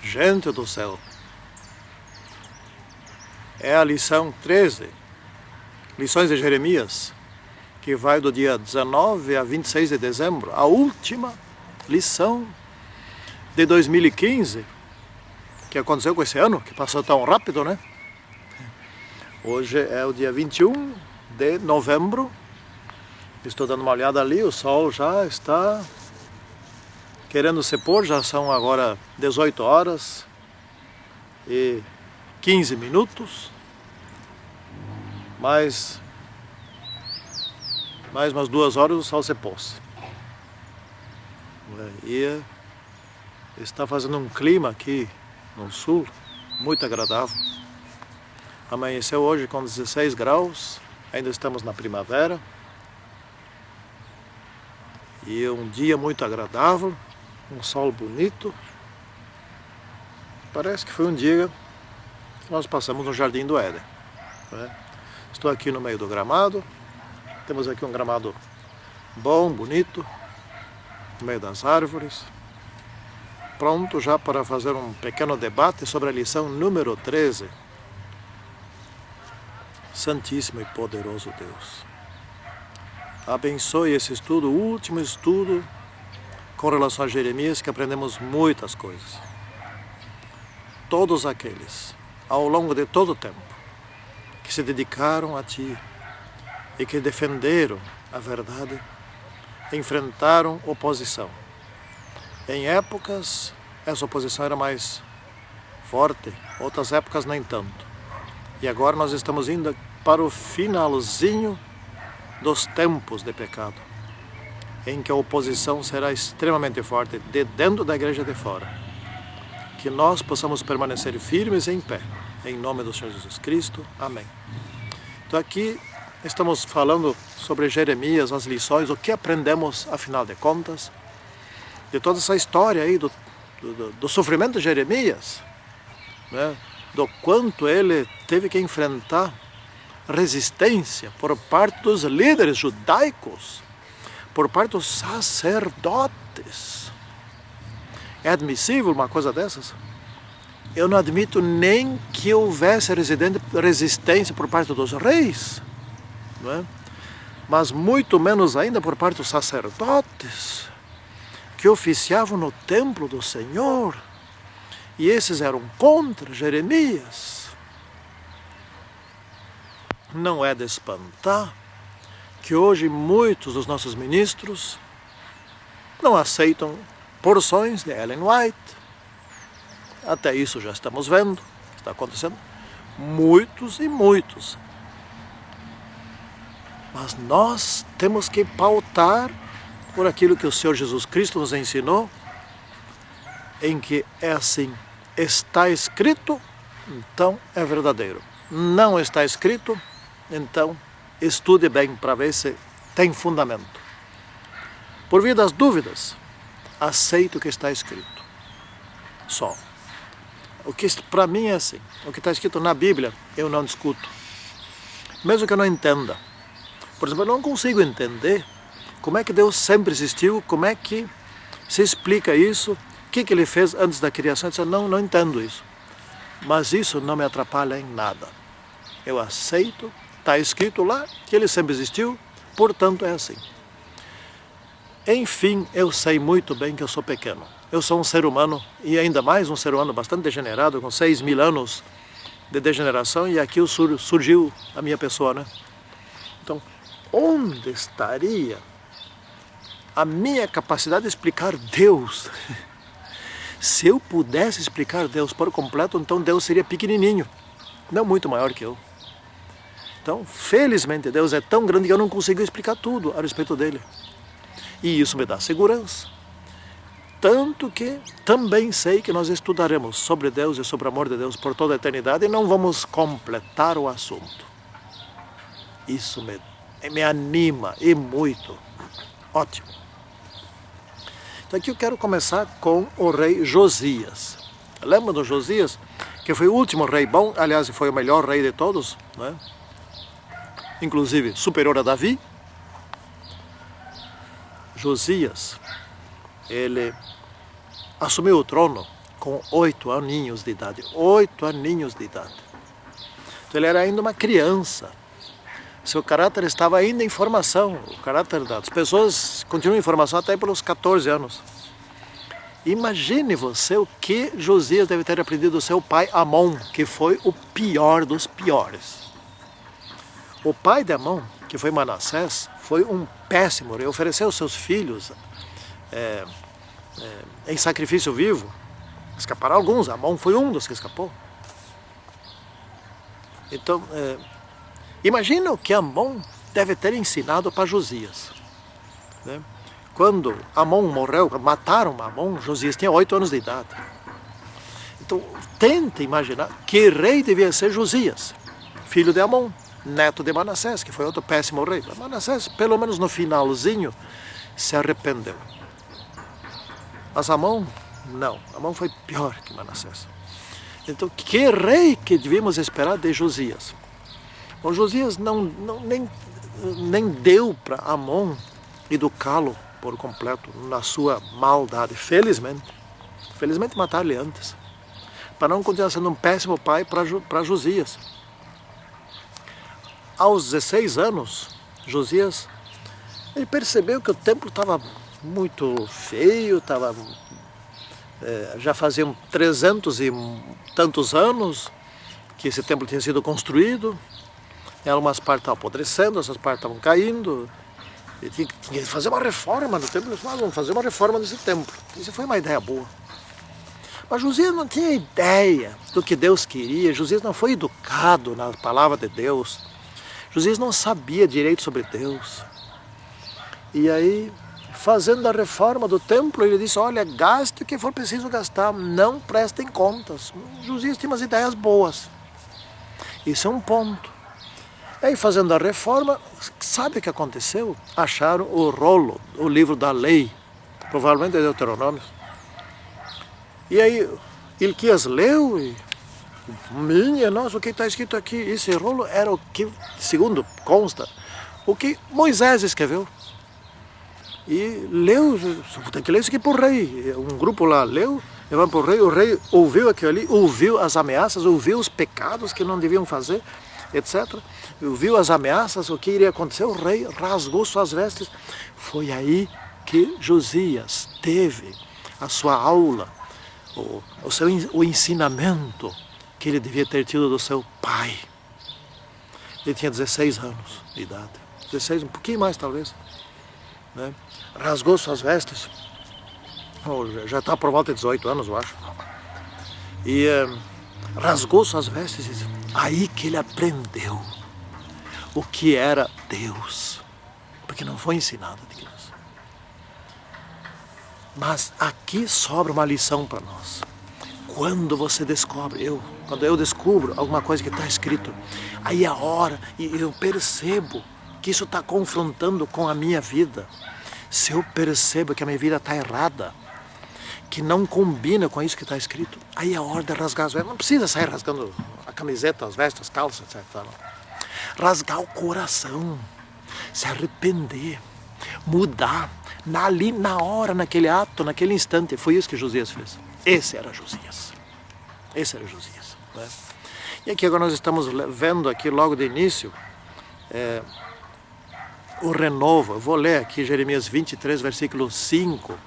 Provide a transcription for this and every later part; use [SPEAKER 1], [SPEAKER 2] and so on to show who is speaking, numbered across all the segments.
[SPEAKER 1] Gente do céu! É a lição 13, lições de Jeremias, que vai do dia 19 a 26 de dezembro, a última lição de 2015, que aconteceu com esse ano, que passou tão rápido, né? Hoje é o dia 21 de novembro, estou dando uma olhada ali, o sol já está querendo se pôr, já são agora 18 horas e 15 minutos, mais umas 2 horas o sol se pôs. E está fazendo um clima aqui no sul muito agradável. Amanheceu hoje com 16 graus, ainda estamos na primavera. E um dia muito agradável, um sol bonito. Parece que foi um dia que nós passamos no Jardim do Éden, né? Estou aqui no meio do gramado, temos aqui um gramado bom, bonito, no meio das árvores, pronto já para fazer um pequeno debate sobre a lição número 13. Santíssimo e poderoso Deus, abençoe esse estudo, o último estudo com relação a Jeremias, que aprendemos muitas coisas. Todos aqueles, ao longo de todo o tempo, que se dedicaram a Ti e que defenderam a verdade, enfrentaram oposição. Em épocas, essa oposição era mais forte, outras épocas nem tanto. E agora nós estamos indo para o finalzinho dos tempos de pecado, em que a oposição será extremamente forte, de dentro da igreja e de fora. Que nós possamos permanecer firmes e em pé, em nome do Senhor Jesus Cristo. Amém. Então aqui estamos falando sobre Jeremias, as lições, o que aprendemos, afinal de contas, de toda essa história aí do sofrimento de Jeremias, né? Do quanto ele teve que enfrentar resistência por parte dos líderes judaicos, por parte dos sacerdotes. É admissível uma coisa dessas? Eu não admito nem que houvesse resistência por parte dos reis, não é? Mas muito menos ainda por parte dos sacerdotes, que oficiavam no templo do Senhor, e esses eram contra Jeremias. Não é de espantar que hoje muitos dos nossos ministros não aceitam porções de Ellen White. Até isso já estamos vendo, está acontecendo. Muitos e muitos. Mas nós temos que pautar por aquilo que o Senhor Jesus Cristo nos ensinou, em que é assim, está escrito, então é verdadeiro. Não está escrito, então estude bem para ver se tem fundamento. Por via das dúvidas, aceite o que está escrito. Só. O que para mim é assim, o que está escrito na Bíblia, eu não discuto. Mesmo que eu não entenda. Por exemplo, eu não consigo entender como é que Deus sempre existiu, como é que se explica isso, o que Ele fez antes da criação. Eu não entendo isso. Mas isso não me atrapalha em nada. Eu aceito, está escrito lá que Ele sempre existiu, portanto é assim. Enfim, eu sei muito bem que eu sou pequeno. Eu sou um ser humano, e ainda mais um ser humano bastante degenerado, com 6.000 anos de degeneração, e aqui surgiu a minha pessoa, né? Então, onde estaria a minha capacidade de explicar Deus? Se eu pudesse explicar Deus por completo, então Deus seria pequenininho, não muito maior que eu. Então, felizmente, Deus é tão grande que eu não consigo explicar tudo a respeito dele. E isso me dá segurança. Tanto que também sei que nós estudaremos sobre Deus e sobre o amor de Deus por toda a eternidade e não vamos completar o assunto. Isso me anima e muito. Ótimo. Então aqui eu quero começar com o rei Josias. Lembra do Josias? Que foi o último rei bom, aliás, foi o melhor rei de todos, né? Inclusive superior a Davi. Josias, ele assumiu o trono com com 8 aninhos de idade. 8 aninhos de idade. Então ele era ainda uma criança. Seu caráter estava ainda em formação. O caráter das pessoas continua em formação até pelos 14 anos. Imagine você o que Josias deve ter aprendido do seu pai Amon, que foi o pior dos piores. O pai de Amon, que foi Manassés, foi um péssimo. Ele ofereceu seus filhos em sacrifício vivo. Escaparam alguns, Amon foi um dos que escapou. Então, imagina o que Amon deve ter ensinado para Josias, né? Quando Amon morreu, mataram Amon, Josias tinha 8 anos de idade. Então, tenta imaginar que rei devia ser Josias, filho de Amon, neto de Manassés, que foi outro péssimo rei. Mas Manassés, pelo menos no finalzinho, se arrependeu. Mas Amon, não. Amon foi pior que Manassés. Então, que rei que devíamos esperar de Josias? Bom, Josias nem deu para Amon educá-lo por completo na sua maldade. Felizmente mataram ele antes, para não continuar sendo um péssimo pai para Josias. Aos 16 anos, Josias, ele percebeu que o templo estava muito feio, já faziam 300 e tantos anos que esse templo tinha sido construído. Algumas partes estavam apodrecendo, essas partes estavam caindo. Ele tinha que fazer uma reforma no templo. Eles falaram, vamos fazer uma reforma nesse templo. Isso foi uma ideia boa. Mas Josias não tinha ideia do que Deus queria. Josias não foi educado na palavra de Deus. Josias não sabia direito sobre Deus. E aí, fazendo a reforma do templo, ele disse, olha, gaste o que for preciso gastar, não prestem contas. Josias tinha umas ideias boas. Isso é um ponto. Aí, fazendo a reforma, sabe o que aconteceu? Acharam o rolo, o livro da lei, provavelmente é Deuteronômio. E aí, Ilquias leu e, nossa, o que está escrito aqui? Esse rolo era o que, segundo consta, o que Moisés escreveu. E leu, tem que ler isso aqui para o rei. Um grupo lá leu, levando para o rei ouviu aquilo ali, ouviu as ameaças, ouviu os pecados que não deviam fazer, etc. Ouviu as ameaças, o que iria acontecer, o rei rasgou suas vestes. Foi aí que Josias teve a sua aula, o ensinamento que ele devia ter tido do seu pai. Ele tinha 16 anos de idade, 16, um pouquinho mais talvez, né? Rasgou suas vestes, já está por volta de 18 anos, eu acho, e rasgou suas vestes, aí que ele aprendeu o que era Deus, porque não foi ensinado de criança. Mas aqui sobra uma lição para nós. Quando você descobre, quando eu descubro alguma coisa que está escrito, aí é a hora, e eu percebo que isso está confrontando com a minha vida. Se eu percebo que a minha vida está errada, que não combina com isso que está escrito, aí é a hora de rasgar as vestes. Não precisa sair rasgando a camiseta, as vestes, as calças, etc. Rasgar o coração, se arrepender, mudar, ali na hora, naquele ato, naquele instante. Foi isso que Josias fez. Esse era Josias. Né? E aqui agora nós estamos vendo aqui logo de início o renovo. Eu vou ler aqui Jeremias 23, versículo 5.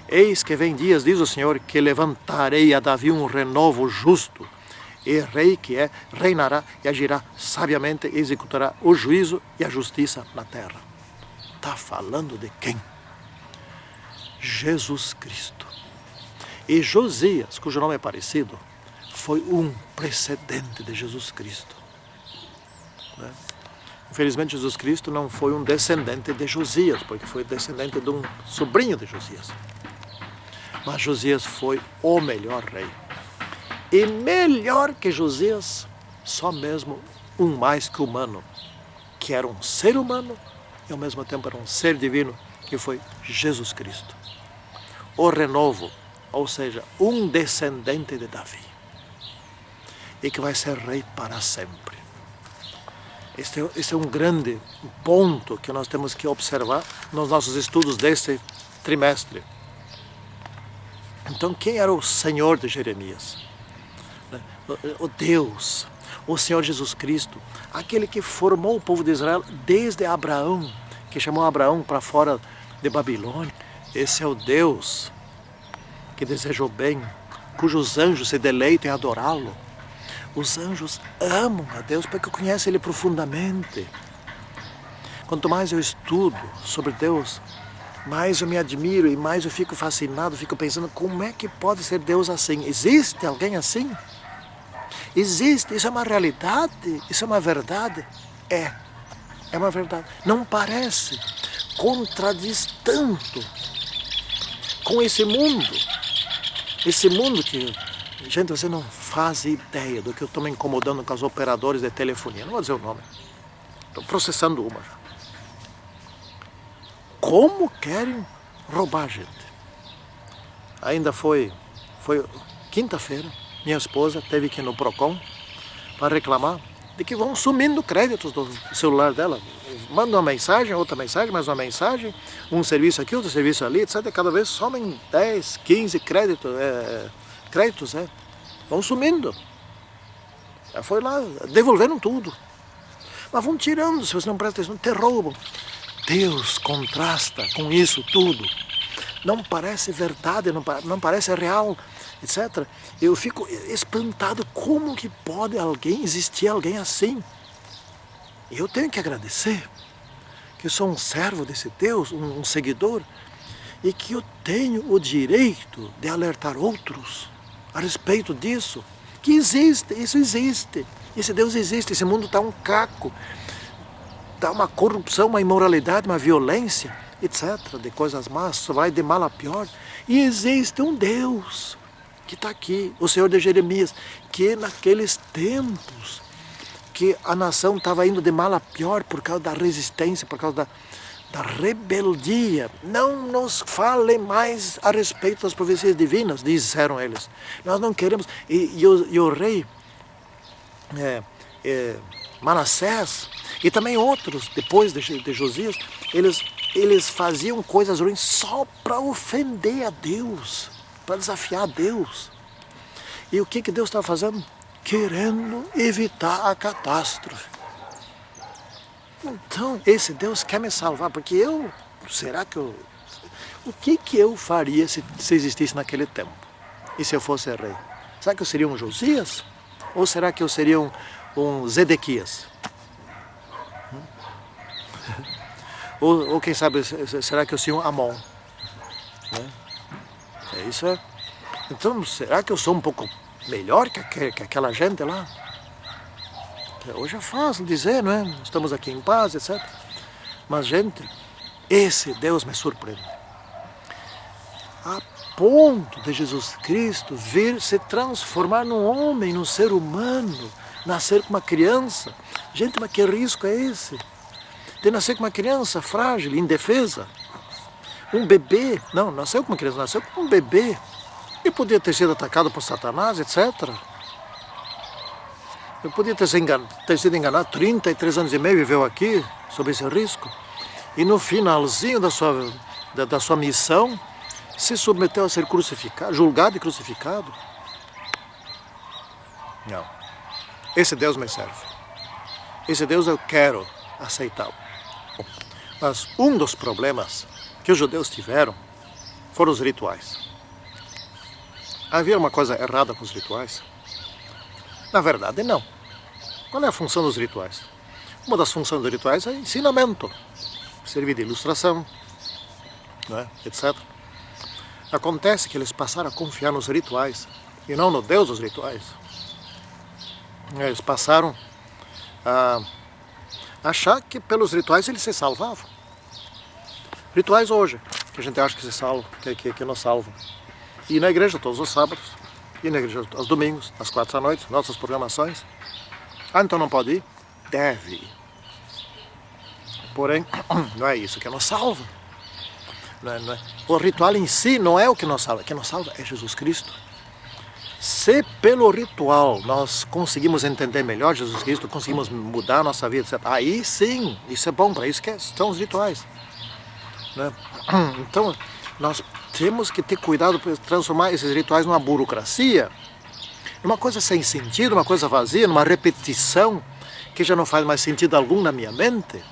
[SPEAKER 1] Eis que vem dias, diz o Senhor, que levantarei a Davi um renovo justo, e rei que reinará e agirá sabiamente, e executará o juízo e a justiça na terra. Está falando de quem? Jesus Cristo. E Josias, cujo nome é parecido, foi um precedente de Jesus Cristo, né? Infelizmente, Jesus Cristo não foi um descendente de Josias, porque foi descendente de um sobrinho de Josias. Mas Josias foi o melhor rei. E melhor que Josias, só mesmo um mais que humano, que era um ser humano e ao mesmo tempo era um ser divino, que foi Jesus Cristo. O renovo, ou seja, um descendente de Davi, e que vai ser rei para sempre. Este é um grande ponto que nós temos que observar nos nossos estudos deste trimestre. Então quem era o Senhor de Jeremias? O Deus, o Senhor Jesus Cristo, aquele que formou o povo de Israel desde Abraão, que chamou Abraão para fora de Babilônia. Esse é o Deus que deseja o bem, cujos anjos se deleitam em adorá-lo. Os anjos amam a Deus porque conhecem Ele profundamente. Quanto mais eu estudo sobre Deus, mais eu me admiro e mais eu fico fascinado, fico pensando, como é que pode ser Deus assim? Existe alguém assim? Existe, isso é uma realidade, isso é uma verdade? É uma verdade. Não parece, contradiz tanto com esse mundo que, gente, você não faz ideia do que eu estou me incomodando com os operadores de telefonia, não vou dizer o nome, estou processando uma já. Como querem roubar a gente? Ainda foi quinta-feira, minha esposa teve que ir no Procon para reclamar de que vão sumindo créditos do celular dela. Manda uma mensagem, outra mensagem, mais uma mensagem, um serviço aqui, outro serviço ali, etc. Cada vez somem 10, 15 créditos, vão sumindo. Ela foi lá, devolveram tudo. Mas vão tirando, se você não presta atenção, te roubam. Deus contrasta com isso tudo. Não parece verdade, não parece real, etc. Eu fico espantado, como que pode existir alguém assim? Eu tenho que agradecer que eu sou um servo desse Deus, um seguidor, e que eu tenho o direito de alertar outros a respeito disso, que existe, isso existe, esse Deus existe, esse mundo está um caco, está uma corrupção, uma imoralidade, uma violência, etc., de coisas más, só vai de mal a pior. E existe um Deus que está aqui, o Senhor de Jeremias, que naqueles tempos que a nação estava indo de mal a pior por causa da resistência, por causa da rebeldia. Não nos fale mais a respeito das profecias divinas, disseram eles. Nós não queremos. E o rei Manassés e também outros, depois de Josias, eles faziam coisas ruins só para ofender a Deus, para desafiar a Deus. E o que Deus estava fazendo? Querendo evitar a catástrofe. Então, esse Deus quer me salvar, porque o que eu faria se existisse naquele tempo? E se eu fosse rei? Será que eu seria um Josias? Ou será que eu seria um Zedequias? Ou quem sabe, será que eu seria um Amon? Isso é. Então, será que eu sou um pouco melhor que aquela gente lá? Hoje é fácil dizer, não é? Estamos aqui em paz, etc. Mas, gente, esse Deus me surpreende. A ponto de Jesus Cristo vir se transformar num homem, num ser humano, nascer com uma criança. Gente, mas que risco é esse? De nascer com uma criança frágil, indefesa. Um bebê, não, nasceu com uma criança, nasceu com um bebê. E podia ter sido atacado por Satanás, etc. Eu podia ter sido enganado, 33 anos e meio viveu aqui, sob esse risco. E no finalzinho da sua missão, se submeteu a ser crucificado, julgado e crucificado. Não. Esse Deus me serve. Esse Deus eu quero aceitá-lo. Mas um dos problemas que os judeus tiveram foram os rituais. Havia uma coisa errada com os rituais? Na verdade, não. Qual é a função dos rituais? Uma das funções dos rituais é ensinamento, servir de ilustração, etc. Acontece que eles passaram a confiar nos rituais e não no Deus dos rituais. Eles passaram a achar que pelos rituais eles se salvavam. Rituais hoje, que a gente acha que se salva, que nos salvam. E na igreja todos os sábados, e na igreja aos domingos, às 4 da noite, nossas programações. Ah, então não pode ir? Deve ir. Porém, não é isso que nos salva. Não é. O ritual em si não é o que nos salva. O que nos salva é Jesus Cristo. Se pelo ritual nós conseguimos entender melhor Jesus Cristo, conseguimos mudar a nossa vida, etc., aí sim, isso é bom, para isso que são os rituais. Então, nós temos que ter cuidado para transformar esses rituais numa burocracia, numa coisa sem sentido, uma coisa vazia, numa repetição que já não faz mais sentido algum na minha mente.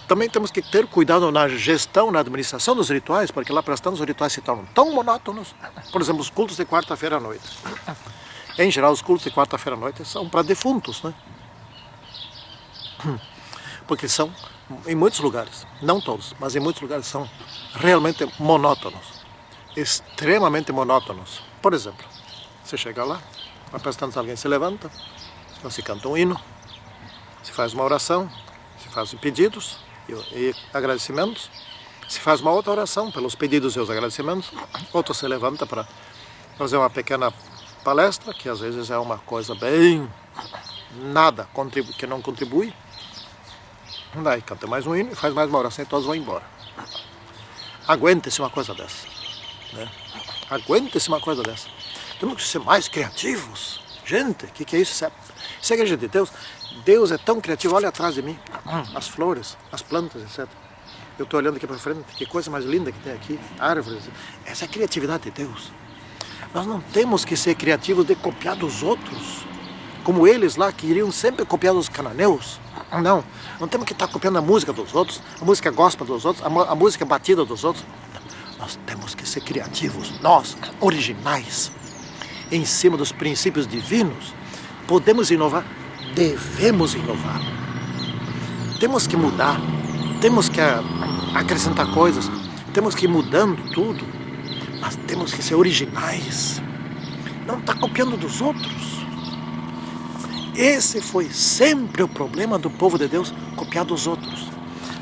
[SPEAKER 1] Também temos que ter cuidado na gestão, na administração dos rituais, porque lá prestando os rituais se tornam tão monótonos. Por exemplo, os cultos de quarta-feira à noite. Em geral, os cultos de quarta-feira à noite são para defuntos, né? Porque são, em muitos lugares, não todos, mas em muitos lugares são realmente monótonos. Extremamente monótonos. Por exemplo, você chega lá, vai prestando, alguém se levanta, se canta um hino, se faz uma oração, se fazem pedidos e agradecimentos, se faz uma outra oração pelos pedidos e os agradecimentos, outro se levanta para fazer uma pequena palestra, que às vezes é uma coisa bem nada, que não contribui, daí canta mais um hino e faz mais uma oração e todos vão embora. Aguente-se uma coisa dessa, né? Aguente-se uma coisa dessa. Temos que ser mais criativos. Gente, o que é isso? Isso é a igreja de Deus. Deus é tão criativo, olha atrás de mim, as flores, as plantas, etc. Eu estou olhando aqui para frente, que coisa mais linda que tem aqui, árvores. Essa é a criatividade de Deus. Nós não temos que ser criativos de copiar dos outros, como eles lá que iriam sempre copiar dos cananeus. Não temos que estar copiando a música dos outros, a música gospel dos outros, a música batida dos outros. Nós temos que ser criativos, nós, originais, em cima dos princípios divinos. Podemos inovar, devemos inovar. Temos que mudar, temos que acrescentar coisas, temos que ir mudando tudo, mas temos que ser originais. Não está copiando dos outros. Esse foi sempre o problema do povo de Deus, copiar dos outros.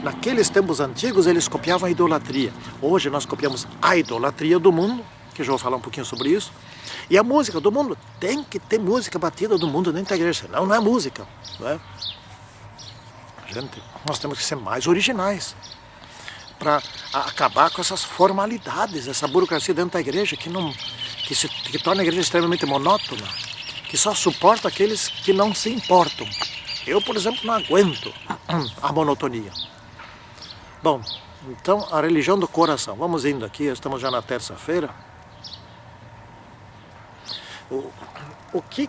[SPEAKER 1] Naqueles tempos antigos eles copiavam a idolatria. Hoje nós copiamos a idolatria do mundo, que eu já vou falar um pouquinho sobre isso. E a música do mundo, tem que ter música batida do mundo dentro da igreja, senão não é música, não é? Gente, nós temos que ser mais originais para acabar com essas formalidades, essa burocracia dentro da igreja que torna a igreja extremamente monótona, que só suporta aqueles que não se importam. Eu, por exemplo, não aguento a monotonia. Bom, então a religião do coração. Vamos indo aqui, estamos já na terça-feira. O que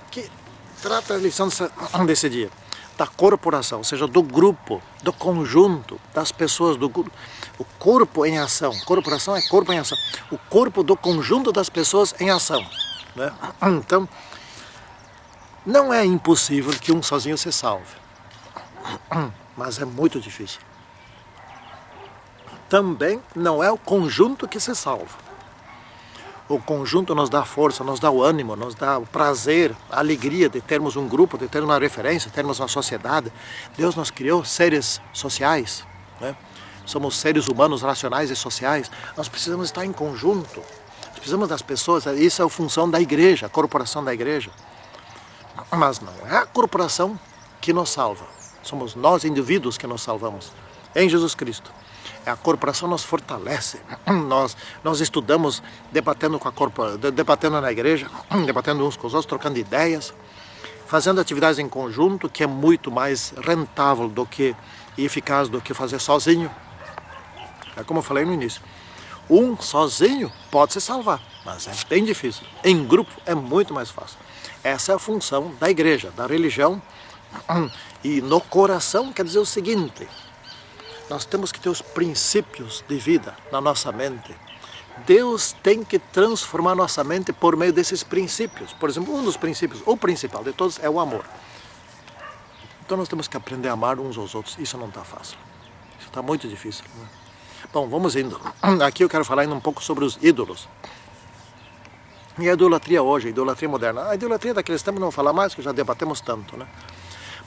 [SPEAKER 1] trata a lição desse dia? Da corporação, ou seja, do grupo, do conjunto, das pessoas, do grupo. O corpo em ação. Corporação é corpo em ação. O corpo do conjunto das pessoas em ação, né? Então, não é impossível que um sozinho se salve, mas é muito difícil. Também não é o conjunto que se salva. O conjunto nos dá força, nos dá o ânimo, nos dá o prazer, a alegria de termos um grupo, de termos uma referência, de termos uma sociedade. Deus nos criou seres sociais, né? Somos seres humanos, racionais e sociais. Nós precisamos estar em conjunto. Nós precisamos das pessoas. Isso é a função da igreja, a corporação da igreja. Mas não é a corporação que nos salva. Somos nós, indivíduos, que nos salvamos. Em Jesus Cristo. A corporação nos fortalece. Nós estudamos debatendo na igreja, debatendo uns com os outros, trocando ideias, fazendo atividades em conjunto, que é muito mais rentável e eficaz do que fazer sozinho. É como eu falei no início. Um sozinho pode se salvar, mas é bem difícil. Em grupo é muito mais fácil. Essa é a função da igreja, da religião. E no coração quer dizer o seguinte: nós temos que ter os princípios de vida na nossa mente. Deus tem que transformar nossa mente por meio desses princípios. Por exemplo, um dos princípios, o principal de todos, é o amor. Então nós temos que aprender a amar uns aos outros. Isso não está fácil. Isso está muito difícil, né? Bom, vamos indo. Aqui eu quero falar ainda um pouco sobre os ídolos. E a idolatria hoje, a idolatria moderna. A idolatria daqueles tempos não vou falar mais, que já debatemos tanto, né?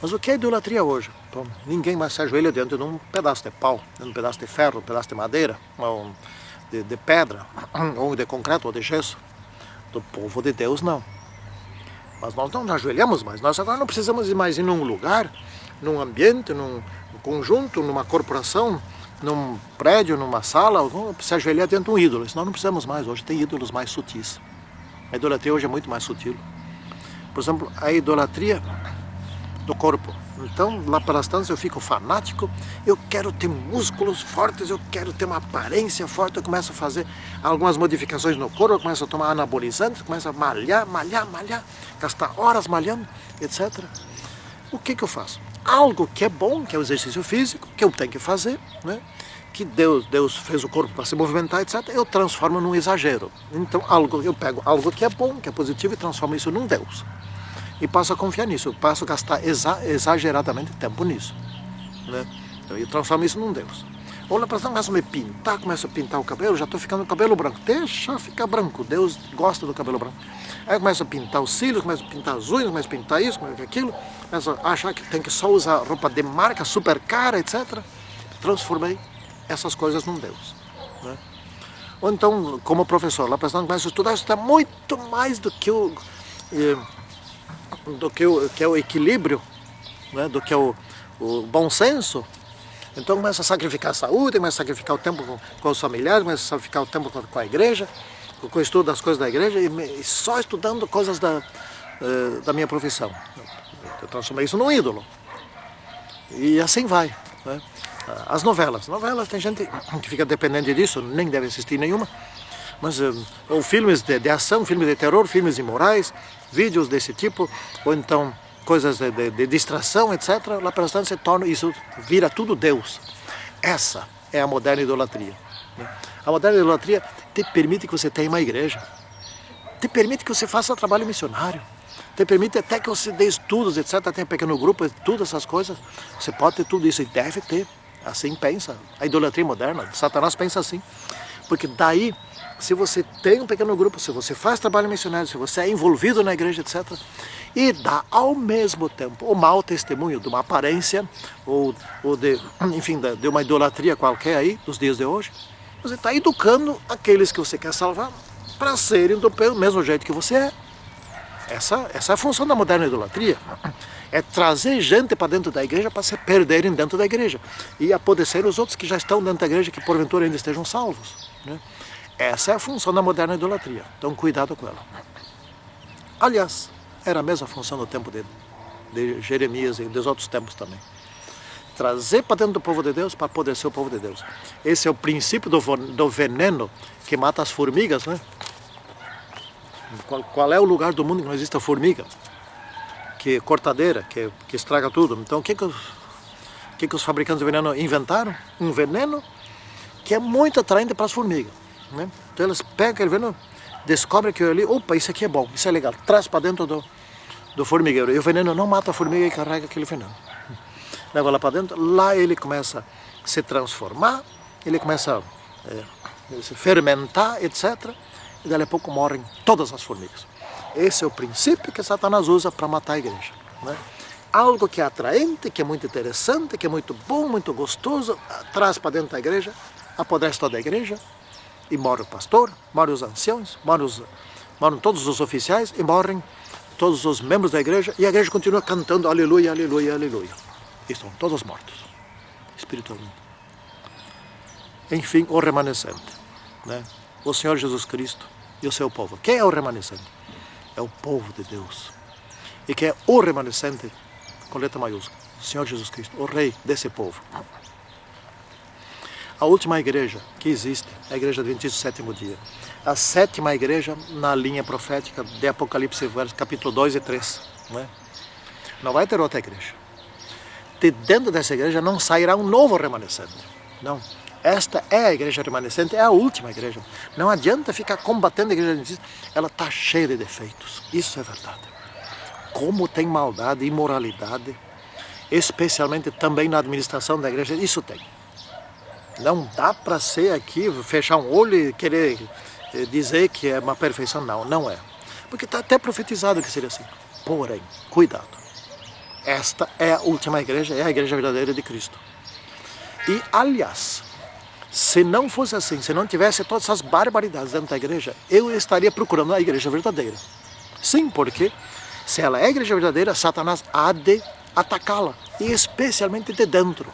[SPEAKER 1] Mas o que é idolatria hoje? Bom, ninguém mais se ajoelha diante de um pedaço de pau, de um pedaço de ferro, um pedaço de madeira, ou de pedra, ou de concreto, ou de gesso. Do povo de Deus, não. Mas nós não ajoelhamos mais. Nós agora não precisamos ir mais em um lugar, num ambiente, num conjunto, numa corporação, num prédio, numa sala, se ajoelhar diante de um ídolo. Isso nós não precisamos mais. Hoje tem ídolos mais sutis. A idolatria hoje é muito mais sutil. Por exemplo, a idolatria do corpo. Então, lá pelas tantas, eu fico fanático, eu quero ter músculos fortes, eu quero ter uma aparência forte, eu começo a fazer algumas modificações no corpo, eu começo a tomar anabolizantes, começo a malhar, gastar horas malhando, etc. O que eu faço? Algo que é bom, que é o exercício físico, que eu tenho que fazer, né? Que Deus fez o corpo para se movimentar, etc., eu transformo num exagero. Então, eu pego algo que é bom, que é positivo, e transformo isso num Deus. E passo a confiar nisso, eu passo a gastar exageradamente tempo nisso. Né? Então, eu transformo isso num Deus. Ou na próxima começo a pintar o cabelo, já estou ficando com o cabelo branco. Deixa ficar branco, Deus gosta do cabelo branco. Aí eu começo a pintar os cílios, começo a pintar as unhas, começo a pintar isso, começo a aquilo, começo a achar que tem que só usar roupa de marca, super cara, etc. Transformei essas coisas num Deus. Né? Ou então, como professor, lá prestando, começa a estudar, isso está muito mais do que é o equilíbrio, né? Do que o bom senso. Então começa a sacrificar a saúde, começa a sacrificar o tempo com os familiares, começa a sacrificar o tempo com a igreja, com o estudo das coisas da igreja, e só estudando coisas da minha profissão. Eu transformei isso num ídolo. E assim vai. Né? As novelas, tem gente que fica dependente disso, nem deve assistir nenhuma, mas ou filmes de ação, filmes de terror, filmes imorais, vídeos desse tipo, ou então coisas de distração, etc. Lá pelas tantas se torna, isso vira tudo Deus. Essa é a moderna idolatria. Né? A moderna idolatria te permite que você tenha uma igreja, te permite que você faça trabalho missionário, te permite até que você dê estudos, etc. Tenha pequeno grupo, todas essas coisas. Você pode ter tudo isso e deve ter. Assim pensa a idolatria moderna. Satanás pensa assim. Porque daí, se você tem um pequeno grupo, se você faz trabalho missionário, se você é envolvido na igreja, etc., e dá ao mesmo tempo o mau testemunho de uma aparência, ou de uma idolatria qualquer aí, dos dias de hoje, você está educando aqueles que você quer salvar para serem do mesmo jeito que você é. Essa é a função da moderna idolatria. É trazer gente para dentro da igreja para se perderem dentro da igreja e apodrecer os outros que já estão dentro da igreja, que porventura ainda estejam salvos. Né? Essa é a função da moderna idolatria. Então cuidado com ela. Aliás, era a mesma função no tempo de Jeremias e dos outros tempos também. Trazer para dentro do povo de Deus para apodrecer o povo de Deus. Esse é o princípio do veneno que mata as formigas, né? Qual é o lugar do mundo que não existe a formiga? Que cortadeira, que estraga tudo. Então o que os fabricantes de veneno inventaram? Um veneno que é muito atraente para as formigas. Né? Então elas pegam aquele veneno, descobrem que ali, opa, isso aqui é bom, isso é legal, traz para dentro do formigueiro. E o veneno não mata a formiga e carrega aquele veneno. Leva lá para dentro, lá ele começa a se transformar, ele começa a se fermentar, etc. E dali a pouco morrem todas as formigas. Esse é o princípio que Satanás usa para matar a igreja. Né? Algo que é atraente, que é muito interessante, que é muito bom, muito gostoso, traz para dentro da igreja, apodrece toda a igreja, e morre o pastor, morrem os anciãos, morrem todos os oficiais, e morrem todos os membros da igreja, e a igreja continua cantando aleluia, aleluia, aleluia. E estão todos mortos, espiritualmente. Enfim, o remanescente. Né? O Senhor Jesus Cristo e o seu povo. Quem é o remanescente? É o povo de Deus. E quem é o remanescente, com letra maiúscula? Senhor Jesus Cristo, o rei desse povo. A última igreja que existe é a igreja adventista do sétimo dia. A sétima igreja na linha profética de Apocalipse, capítulo 2 e 3. Né? Não vai ter outra igreja. De dentro dessa igreja não sairá um novo remanescente. Não. Esta é a igreja remanescente, é a última igreja. Não adianta ficar combatendo a igreja adventista. Ela está cheia de defeitos. Isso é verdade. Como tem maldade, imoralidade, especialmente também na administração da igreja, isso tem. Não dá para ser aqui, fechar um olho e querer dizer que é uma perfeição. Não, não é. Porque está até profetizado que seria assim. Porém, cuidado. Esta é a última igreja, é a igreja verdadeira de Cristo. E, aliás, se não fosse assim, se não tivesse todas essas barbaridades dentro da igreja, eu estaria procurando a igreja verdadeira. Sim, porque se ela é a igreja verdadeira, Satanás há de atacá-la, e especialmente de dentro,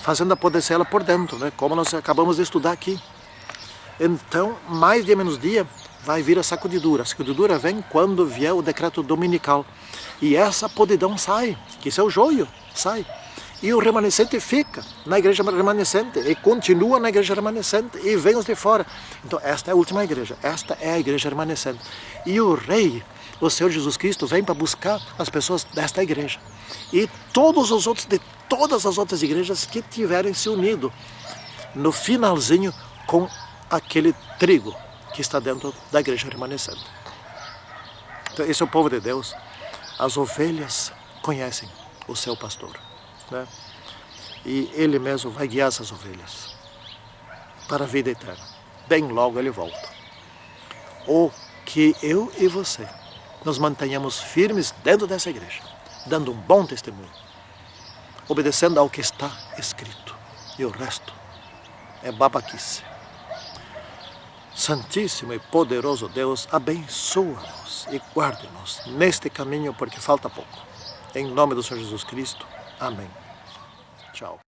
[SPEAKER 1] fazendo apodrecer ela por dentro, né? Como nós acabamos de estudar aqui. Então, mais dia menos dia, vai vir a sacudidura. A sacudidura vem quando vier o decreto dominical. E essa podridão sai, que isso é o joio, sai. E o remanescente fica na igreja remanescente, e continua na igreja remanescente, e vem os de fora. Então esta é a última igreja, esta é a igreja remanescente. E o Rei, o Senhor Jesus Cristo, vem para buscar as pessoas desta igreja. E todos os outros, de todas as outras igrejas que tiverem se unido no finalzinho com aquele trigo que está dentro da igreja remanescente. Então esse é o povo de Deus. As ovelhas conhecem o seu pastor, né? E ele mesmo vai guiar essas ovelhas para a vida eterna. Bem logo ele volta. Ou que eu e você nos mantenhamos firmes dentro dessa igreja, dando um bom testemunho, obedecendo ao que está escrito. E o resto é babaquice. Santíssimo e poderoso Deus, abençoa-nos e guarde-nos neste caminho, porque falta pouco. Em nome do Senhor Jesus Cristo. Amém. Tchau.